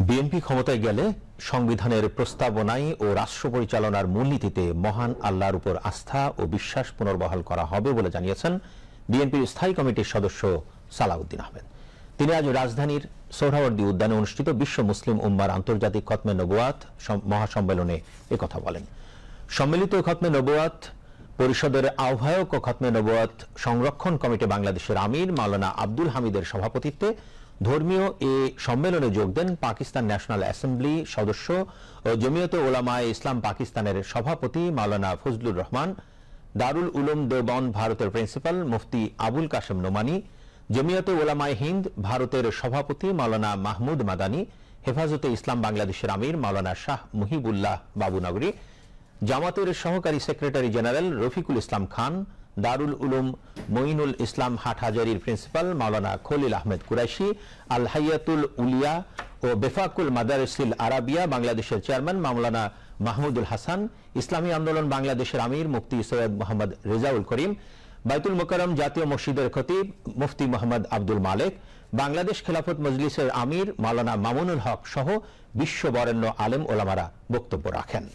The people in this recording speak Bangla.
বিএনপি ক্ষমতায় গেলে সংবিধানের প্রস্তাবনায় ও রাষ্ট্র পরিচালনার মূলনীতিতে মহান আল্লাহর উপর আস্থা ও বিশ্বাস পুনর্বহাল করা হবে বলে জানিয়েছেন বিএনপির স্থায়ী কমিটির সদস্য সালাউদ্দিন আহমেদ। তিনি আজ রাজধানীর সোহরাওয়ার্দী উদ্যানে অনুষ্ঠিত বিশ্ব মুসলিম উম্মার আন্তর্জাতিক খতমে নবুয়াত মহাসম্মেলনে একথা বলেন। সম্মিলিত খতমে নবুয়াত পরিষদের আহ্বায়ক ও খতমে নবুয়াত সংরক্ষণ কমিটি বাংলাদেশের আমির মাওলানা আব্দুল হামিদের সভাপতিত্বে ধর্মীয় এ সম্মেলনে যোগ দেন পাকিস্তান ন্যাশনাল অ্যাসেম্বলি সদস্য ও জমিয়তে ওলামায়ে ইসলাম পাকিস্তানের সভাপতি মাওলানা ফজলুর রহমান, দারুল উলুম দেওবন্দ ভারতের প্রিন্সিপাল মুফতি আবুল কাশেম নোমানী, জমিয়তে ওলামায়ে হিন্দ ভারতের সভাপতি মাওলানা মাহমুদ মাদানী, হেফাজতে ইসলাম বাংলাদেশের আমির মাওলানা শাহ মুহিবুল্লাহ বাবুনগরী, জামাতের সহকারী সেক্রেটারি জেনারেল রফিকুল ইসলাম খান, দারুল উলুম মঈনুল ইসলাম হাটহাজারীর প্রিন্সিপাল মাওলানা খলিল আহমেদ কুরাইশি, আল হাইয়াতুল উলিয়া ও বেফাকুল মাদারিসিল আরাবিয়া বাংলাদেশের চেয়ারম্যান মাওলানা মাহমুদুল হাসান, ইসলামী আন্দোলন বাংলাদেশের আমির মুফতি সৈয়দ মোহাম্মদ রেজাউল করিম, বাইতুল মোকাররম জাতীয় মসজিদের খতিব মুফতি মোহাম্মদ আব্দুল মালেক, বাংলাদেশ খেলাফত মজলিসের আমির মাওলানা মামুনুল হক সহ বিশ্ববরেণ্য আলেম ওলামারা বক্তব্য রাখেন।